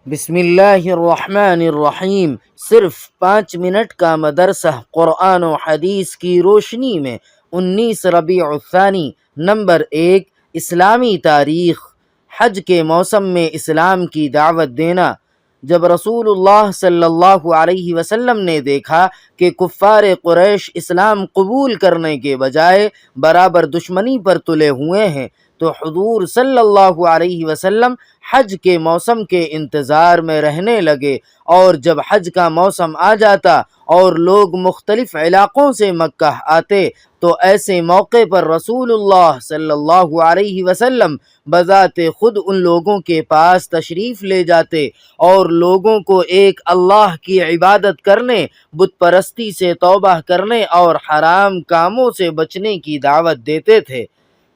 بسم اللہ الرحمن الرحیم۔ صرف 5 منٹ کا مدرسہ قرآن و حدیث کی روشنی میں 19 ربیع الثانی۔ نمبر 1، اسلامی تاریخ۔ حج کے موسم میں اسلام کی دعوت دینا۔ جب رسول اللہ صلی اللہ علیہ وسلم نے دیکھا کہ کفار قریش اسلام قبول کرنے کے بجائے برابر دشمنی پر تلے ہوئے ہیں، تو حضور صلی اللہ علیہ وسلم حج کے موسم کے انتظار میں رہنے لگے، اور جب حج کا موسم آ جاتا اور لوگ مختلف علاقوں سے مکہ آتے تو ایسے موقع پر رسول اللہ صلی اللہ علیہ وسلم بذات خود ان لوگوں کے پاس تشریف لے جاتے اور لوگوں کو ایک اللہ کی عبادت کرنے، بت پرستی سے توبہ کرنے اور حرام کاموں سے بچنے کی دعوت دیتے تھے۔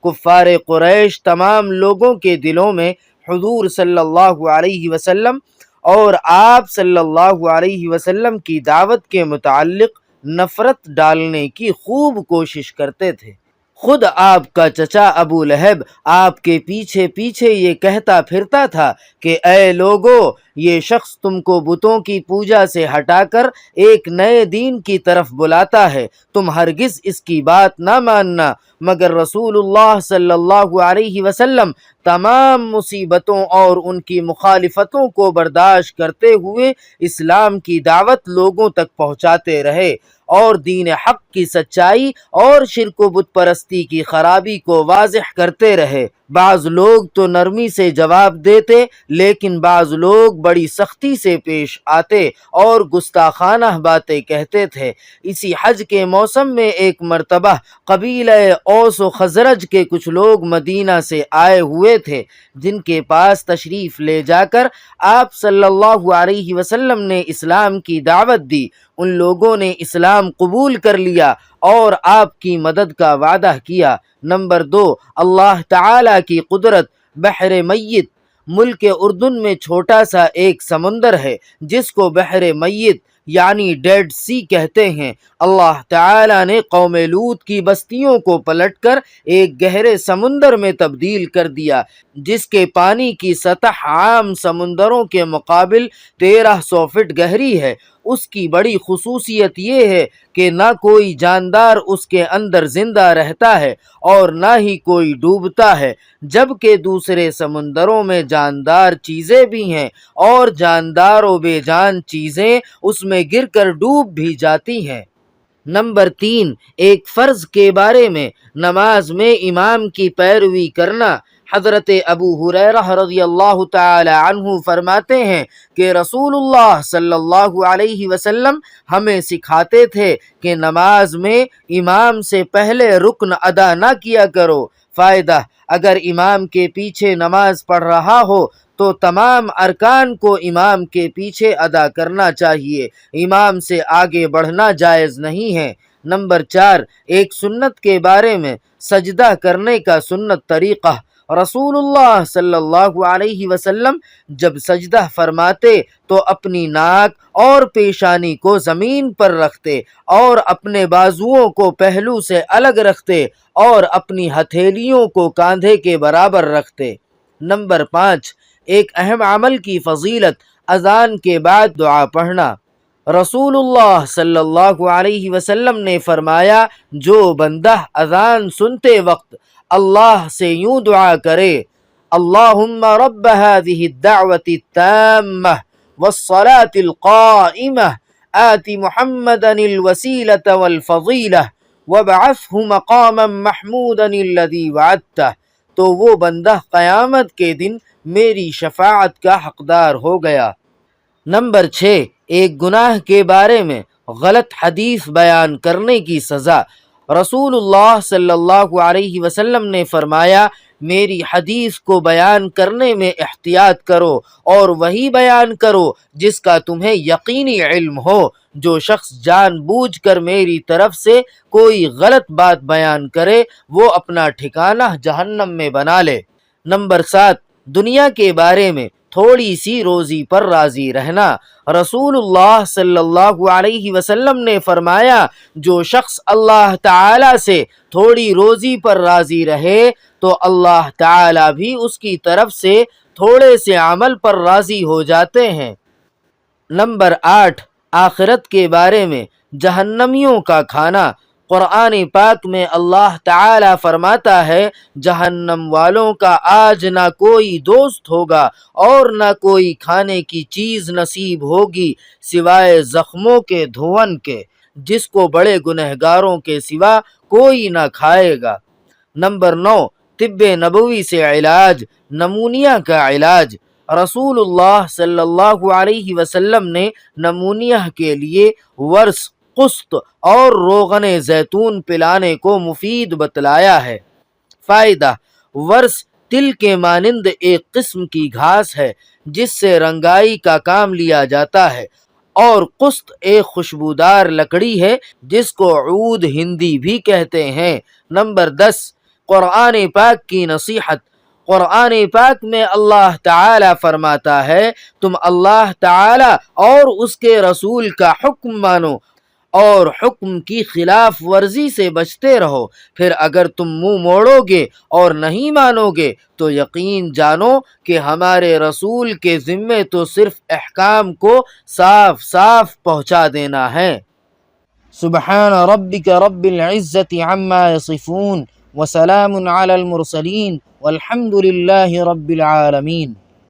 کفار قریش تمام لوگوں کے دلوں میں حضور صلی اللہ علیہ وسلم اور آپ صلی اللہ علیہ وسلم کی دعوت کے متعلق نفرت ڈالنے کی خوب کوشش کرتے تھے۔ خود آپ کا چچا ابو لہب آپ کے پیچھے پیچھے یہ کہتا پھرتا تھا کہ اے لوگو، یہ شخص تم کو بتوں کی پوجا سے ہٹا کر ایک نئے دین کی طرف بلاتا ہے، تم ہرگز اس کی بات نہ ماننا۔ مگر رسول اللہ صلی اللہ علیہ وسلم تمام مصیبتوں اور ان کی مخالفتوں کو برداشت کرتے ہوئے اسلام کی دعوت لوگوں تک پہنچاتے رہے اور دین حق کی سچائی اور شرک و بت پرستی کی خرابی کو واضح کرتے رہے۔ بعض لوگ تو نرمی سے جواب دیتے، لیکن بعض لوگ بڑی سختی سے پیش آتے اور گستاخانہ باتیں کہتے تھے۔ اسی حج کے موسم میں ایک مرتبہ قبیلہ اوس و خزرج کے کچھ لوگ مدینہ سے آئے ہوئے تھے، جن کے پاس تشریف لے جا کر آپ صلی اللہ علیہ وسلم نے اسلام کی دعوت دی۔ ان لوگوں نے اسلام قبول کر لیا اور آپ کی مدد کا وعدہ کیا۔ نمبر 2، اللہ تعالی کی قدرت۔ بحر میت۔ ملک اردن میں چھوٹا سا ایک سمندر ہے جس کو بحر میت یعنی ڈیڈ سی کہتے ہیں۔ اللہ تعالی نے قوم لوط کی بستیوں کو پلٹ کر ایک گہرے سمندر میں تبدیل کر دیا، جس کے پانی کی سطح عام سمندروں کے مقابل 1300 فٹ گہری ہے۔ اس کی بڑی خصوصیت یہ ہے کہ نہ کوئی جاندار اس کے اندر زندہ رہتا ہے اور نہ ہی کوئی ڈوبتا ہے، جبکہ دوسرے سمندروں میں جاندار چیزیں بھی ہیں اور جاندار و بے جان چیزیں اس میں گر کر ڈوب بھی جاتی ہیں۔ نمبر 3، ایک فرض کے بارے میں۔ نماز میں امام کی پیروی کرنا۔ حضرت ابو ہریرہ رضی اللہ تعالی عنہ فرماتے ہیں کہ رسول اللہ صلی اللہ علیہ وسلم ہمیں سکھاتے تھے کہ نماز میں امام سے پہلے رکن ادا نہ کیا کرو۔ فائدہ: اگر امام کے پیچھے نماز پڑھ رہا ہو تو تمام ارکان کو امام کے پیچھے ادا کرنا چاہیے، امام سے آگے بڑھنا جائز نہیں ہے۔ نمبر 4، ایک سنت کے بارے میں۔ سجدہ کرنے کا سنت طریقہ۔ رسول اللہ صلی اللہ علیہ وسلم جب سجدہ فرماتے تو اپنی ناک اور پیشانی کو زمین پر رکھتے اور اپنے بازوؤں کو پہلو سے الگ رکھتے اور اپنی ہتھیلیوں کو کاندھے کے برابر رکھتے۔ نمبر 5، ایک اہم عمل کی فضیلت۔ اذان کے بعد دعا پڑھنا۔ رسول اللہ صلی اللہ علیہ وسلم نے فرمایا، جو بندہ اذان سنتے وقت اللہ سے یوں دعا کرے: اللہم رب هذه الدعوة التامة والصلاة القائمة آت محمدا الوسيلة والفضيلة وابعثه مقاما محمودا الذي وعدته، تو وہ بندہ قیامت کے دن میری شفاعت کا حقدار ہو گیا۔ نمبر 6، ایک گناہ کے بارے میں۔ غلط حدیث بیان کرنے کی سزا۔ رسول اللہ صلی اللہ علیہ وسلم نے فرمایا، میری حدیث کو بیان کرنے میں احتیاط کرو اور وہی بیان کرو جس کا تمہیں یقینی علم ہو۔ جو شخص جان بوجھ کر میری طرف سے کوئی غلط بات بیان کرے وہ اپنا ٹھکانہ جہنم میں بنا لے۔ نمبر 7، دنیا کے بارے میں۔ تھوڑی سی روزی پر راضی رہنا۔ رسول اللہ صلی اللہ علیہ وسلم نے فرمایا، جو شخص اللہ تعالی سے تھوڑی روزی پر راضی رہے تو اللہ تعالی بھی اس کی طرف سے تھوڑے سے عمل پر راضی ہو جاتے ہیں۔ نمبر 8، آخرت کے بارے میں جہنمیوں کا کھانا۔ قرآن پاک میں اللہ تعالی فرماتا ہے، جہنم والوں کا آج نہ کوئی دوست ہوگا اور نہ کوئی کھانے کی چیز نصیب ہوگی سوائے زخموں کے دھون کے، جس کو بڑے گنہگاروں کے سوا کوئی نہ کھائے گا۔ نمبر 9، طب نبوی سے علاج، نمونیا کا علاج۔ رسول اللہ صلی اللہ علیہ وسلم نے نمونیا کے لیے ورس، قسط اور روغن زیتون پلانے کو مفید بتلایا ہے۔ فائدہ: ورس تل کے مانند ایک قسم کی گھاس ہے جس سے رنگائی کا کام لیا جاتا ہے، اور قسط ایک خوشبودار لکڑی ہے جس کو عود ہندی بھی کہتے ہیں۔ نمبر 10، قرآن پاک کی نصیحت۔ قرآن پاک میں اللہ تعالی فرماتا ہے، تم اللہ تعالی اور اس کے رسول کا حکم مانو اور حکم کی خلاف ورزی سے بچتے رہو، پھر اگر تم منہ موڑو گے اور نہیں مانو گے تو یقین جانو کہ ہمارے رسول کے ذمے تو صرف احکام کو صاف صاف پہنچا دینا ہے۔ سبحان ربک رب العزت عما یصفون وسلام علی المرسلین والحمد للہ رب العالمین۔